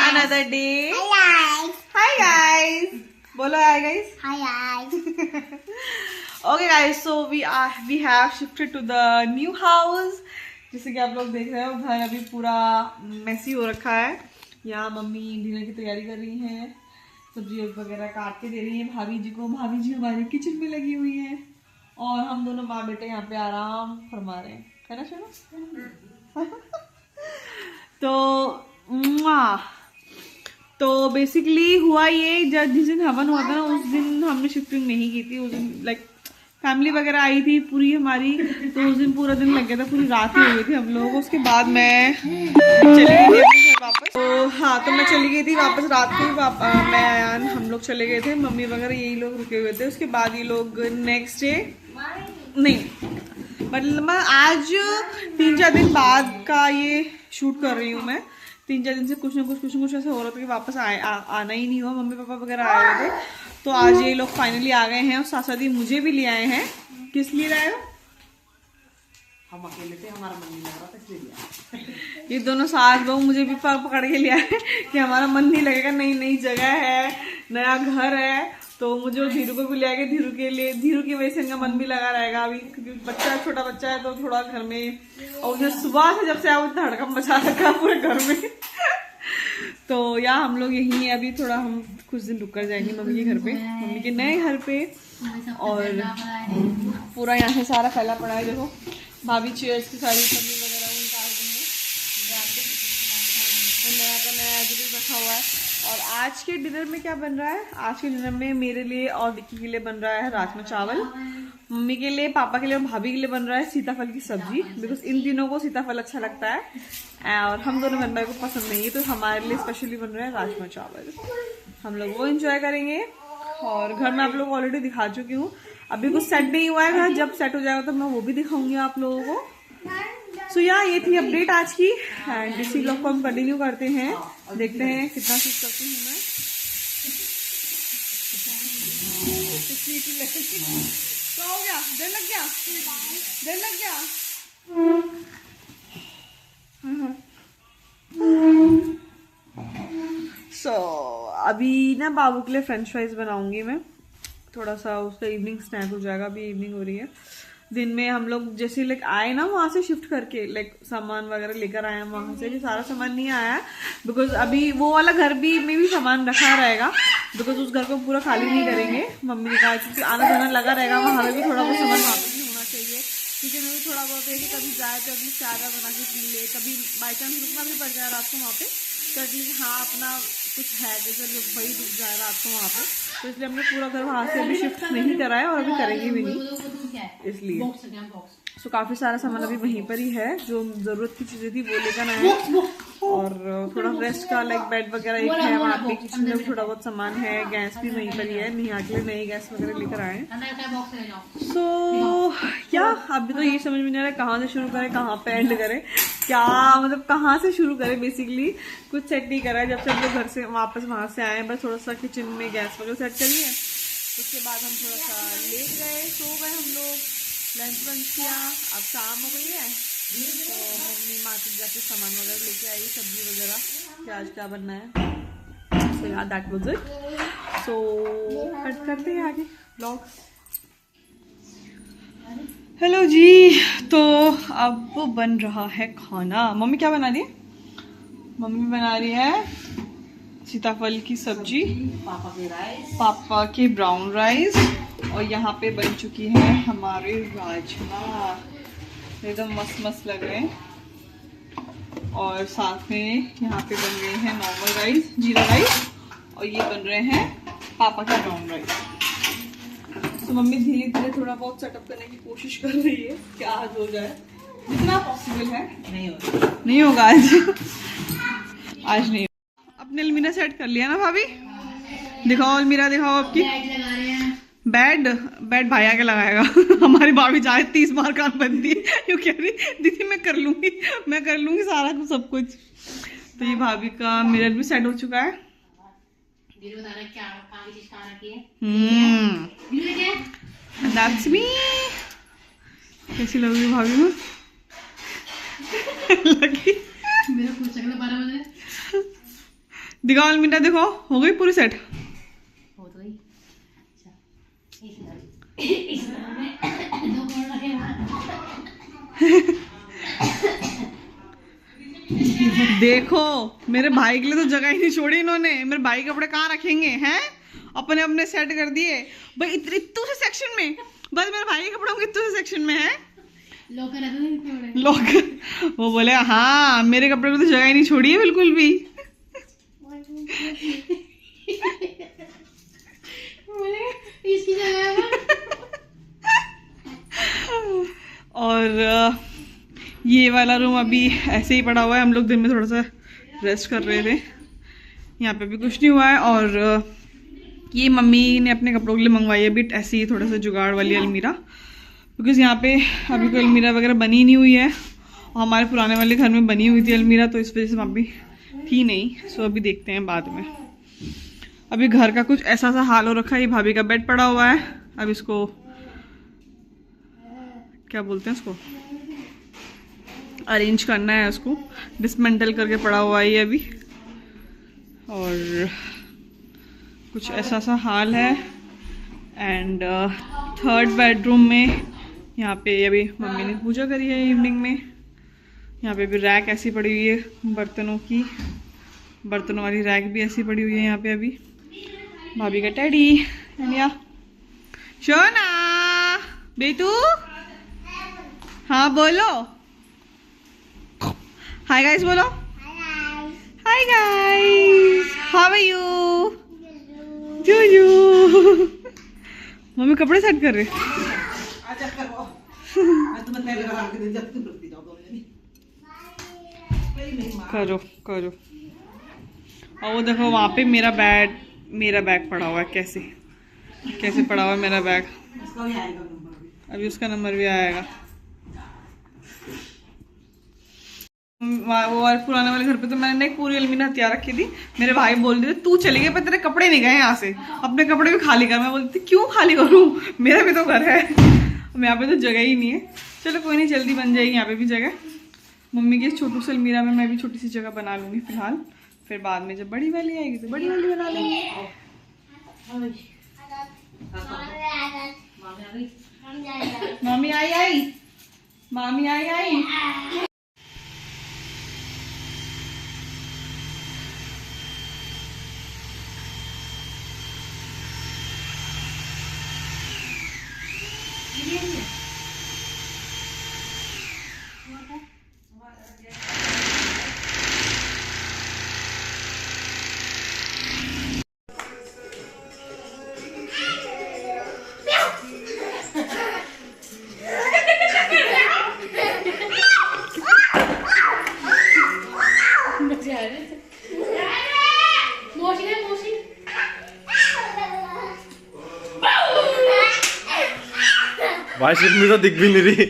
another day. Hi guys. बोलो hi guys. Okay guys, so we have shifted to the new house. जैसे कि आप लोग देख रहे हो घर अभी पूरा मेसी हो रखा है। यहाँ मम्मी डिनर की तैयारी कर रही हैं, सब्जी वगैरह काट के दे रही हैं भाभी जी को। भाभी जी हमारे किचन में लगी हुई हैं और हम दोनों माँ बेटे यहाँ पे आराम फरमा रहे हैं, है ना शोनो? तो बेसिकली हुआ ये, जब जिस दिन हवन हुआ था ना उस दिन हमने शिफ्टिंग नहीं की थी। उस दिन लाइक फैमिली वगैरह आई थी पूरी हमारी, तो उस दिन पूरा दिन लग गया था, पूरी रात ही हो गई थी हम लोगों को। उसके बाद मैं चली गई थी अपने घर वापस। तो हाँ, तो मैं चली गई थी वापस रात को। मैं आयान हम लोग चले गए थे, मम्मी वगैरह यही लोग रुके हुए थे। उसके बाद ये लोग नेक्स्ट डे नहीं, मतलब आज 3-4 दिन बाद का ये शूट कर रही हूँ मैं। 3-4 दिन से कुछ ना कुछ ऐसा हो रहा था कि वापस आना ही नहीं हुआ। मम्मी पापा वगैरह आए हुए थे, तो आज ये लोग फाइनली आ गए हैं और साथ साथ ही मुझे भी ले आए हैं। किस लिए लाए हो? हम अकेले थे, हमारा मन नहीं लग रहा था इसलिए लिया। ये दोनों सास बहू मुझे भी पकड़ के लिया है कि हमारा मन नहीं लगेगा, नई जगह है, नया घर है। तो मुझे धीरू को भी ले आएगा, धीरू की वजह से इनका मन भी लगा रहेगा अभी, क्योंकि बच्चा छोटा बच्चा है तो थोड़ा घर में। और उधर सुबह से जब से आओ धड़कन मचा रखा पूरे घर में। तो यहाँ हम लोग यहीं अभी थोड़ा हम कुछ दिन रुक कर जाएंगे मम्मी के घर पे, मम्मी के नए घर पे। और पूरा यहाँ से सारा फैला पड़ा है, देखो भाभी चेयर्स की सारी पन्नी वगैरह उनका नया का नया रखा हुआ है। और आज के डिनर में क्या बन रहा है? आज के डिनर में मेरे लिए और विक्की के लिए बन रहा है राजमा चावल, मम्मी के लिए, पापा के लिए और भाभी के लिए बन रहा है सीताफल की सब्जी, बिकॉज इन दिनों को सीताफल अच्छा लगता है और हम दोनों मेंबर को पसंद नहीं है, तो हमारे लिए स्पेशली बन रहा है राजमा चावल। हम लोग वो एंजॉय करेंगे। और घर में आप लोग ऑलरेडी दिखा चुकी हूँ, अभी कुछ सेट नहीं हुआ है घर, जब सेट हो जाएगा तो मैं वो भी दिखाऊंगी आप लोगों को। सो ये थी अपडेट आज की, एंड इसी ब्लॉग को हम कंटिन्यू करते हैं, देखते हैं कितना शूट करती हूँ मैं। क्या हो गया? डर लग गया? अभी ना बाबू के लिए फ्रेंच फ्राइज बनाऊंगी मैं, थोड़ा सा उसका इवनिंग स्नैक हो जाएगा। अभी इवनिंग हो रही है, दिन में हम लोग जैसे लाइक आए ना वहां से शिफ्ट करके, लाइक सामान वगैरह लेकर आए हैं वहां से, सारा सामान नहीं आया बिकॉज अभी वो वाला घर भी में भी सामान रखा रहेगा, बिकॉज उस घर को पूरा खाली नहीं करेंगे। मम्मी ने कहा क्योंकि आना जाना लगा रहेगा, वहां भी थोड़ा बहुत सामान वहां पर भी होना चाहिए, क्योंकि मैं भी थोड़ा बहुत है कि कभी जाए तो अभी चाय बना के पी ले, कभी बाई चांस रुकना भी पड़ जाए रात को वहाँ पे, तो एटलीस्ट हाँ अपना कुछ है जैसे जो भाई रुक जाए रात को वहाँ पे। तो इसलिए हमने पूरा घर वहाँ से अभी शिफ्ट नहीं करा है और अभी करेंगे भी नहीं, इसलिए। तो काफी सारा सामान अभी वहीं पर ही है, जो जरूरत की चीजें थी वो लेकर आए हैं। और थोड़ा रेस्ट का लाइक बेड वगैरह एक है वहाँ पे, किचन में भी थोड़ा बहुत सामान है, गैस भी वहीं पर ही है, नेहा के लिए नई गैस वगैरह लेकर आए हैं। सो क्या अभी तो ये समझ में नहीं आ रहा है कहाँ से शुरू करें, कहाँ पे एंड करें, क्या मतलब कहाँ से शुरू करें। बेसिकली कुछ सेट नहीं करा है, जब से हम लोग घर से वापस वहाँ से आए, बस थोड़ा सा किचन में गैस वगैरह सेट करिए, उसके बाद हम थोड़ा सा लेट गए, सो गए हम लोग, लंच वंच किया। अब शाम हो गई है, तो मम्मी मार्केट जाके सामान वगैरह लेके आई, सब्जी वगैरह, क्या आज क्या बनना है। सो यार दैट वाज इट। सो करते हैं आगे ब्लॉग्स। हेलो जी, तो अब बन रहा है खाना। मम्मी क्या बना रही है? मम्मी बना रही है सीताफल की सब्जी, पापा के ब्राउन राइस, और यहाँ पे बन चुकी है हमारे राजमा, एकदम मस्त लग रहे हैं। और साथ में यहाँ पे बन रहे हैं नॉर्मल राइस, जीरा राइस, और ये बन रहे हैं पापा का ब्राउन राइस। तो मम्मी धीरे धीरे थोड़ा बहुत सेटअप करने की कोशिश कर रही है कि आज हो जाए, जितना पॉसिबल है। नहीं होगा आज नहीं। अपने अलमीरा सेट कर लिया ना भाभी? दिखाओ अलमीरा, दिखाओ आपकी। बेड भाई आके लगाएगा। हमारी भाभी चाहे 30 बार कान बनती है, क्यों कह रही दीदी मैं कर लूंगी सारा सब कुछ। तो ये भाभी का मिरर भी सेट हो चुका है। That's me। कैसी लग रही भाभी में? लगी दिखाओ अलमीरा, देखो हो गई पूरी सेट। हो तो गई। अच्छा, इस घर में 2 करोड़ रखे हैं। देखो मेरे भाई के लिए तो जगह ही नहीं छोड़ी इन्होंने। मेरे भाई के कपड़े कहाँ रखेंगे हैं? अपने अपने सेट कर दिए भाई इतू से सेक्शन में। बस मेरे भाई के कपड़े होंगे इतू से सेक्शन में है। लॉकर है तो नहीं कपड़े। लोग वो बोले हाँ मेरे कपड़े में तो जगह ही नहीं छोड़ी है बिल्कुल भी। इसकी जगह और ये वाला रूम अभी ऐसे ही पड़ा हुआ है। हम लोग दिन में थोड़ा सा रेस्ट कर रहे थे। यहाँ पे भी कुछ नहीं हुआ है। और ये मम्मी ने अपने कपड़ों के लिए मंगवाई है अभी ऐसी ही थोड़ा सा जुगाड़ वाली अलमीरा, बिकॉज़ यहाँ पे अभी कोई अलमीरा वगैरह बनी नहीं हुई है। और हमारे पुराने वाले घर में बनी हुई थी अलमीरा, तो इस वजह से वहाँ भी थी नहीं। सो अभी देखते हैं बाद में। अभी घर का कुछ ऐसा सा हाल हो रखा है। ये भाभी का बेड पड़ा हुआ है, अब इसको क्या बोलते हैं, उसको अरेंज करना है, उसको डिसमेंटल करके पड़ा हुआ है ये अभी। और कुछ ऐसा सा हाल है। एंड थर्ड बेडरूम में यहाँ पे अभी मम्मी ने पूजा करी है इवनिंग में। यहाँ पे भी रैक ऐसी पड़ी हुई है बर्तनों की, बर्तनों वाली रैक भी ऐसी पड़ी हुई है यहाँ पे अभी। भाभी का टैडी या शोना बेटू, हाँ बोलो हाय गाइस, बोलो hi guys, how are you जूजू। मम्मी कपड़े सेट कर रहे। करो करो। और वो देखो वहाँ पे मेरा बैग पड़ा हुआ है। कैसे कैसे पड़ा हुआ है मेरा बैग। अभी उसका नंबर भी आएगा। वो पुराने वाले घर पे तो मैंने एक पूरी अलमीरा तैयार रखी थी। मेरे भाई बोल रहे थे तू चली गई पर तेरे कपड़े नहीं गए यहाँ से, अपने कपड़े भी खाली कर। मैं बोलती क्यों खाली करूँ, मेरा भी तो घर है, यहाँ पे तो जगह ही नहीं है। चलो कोई नहीं, जल्दी बन जाएगी यहाँ पे भी जगह। मम्मी की छोटू सी अलमीरा में मैं भी छोटी सी जगह बना लूँगी फिलहाल, फिर बाद में जब बड़ी वाली आएगी तो बड़ी वाली बना लेंगे। मामी आई मामी आई। भाई शिप में तो दिख भी नहीं रही।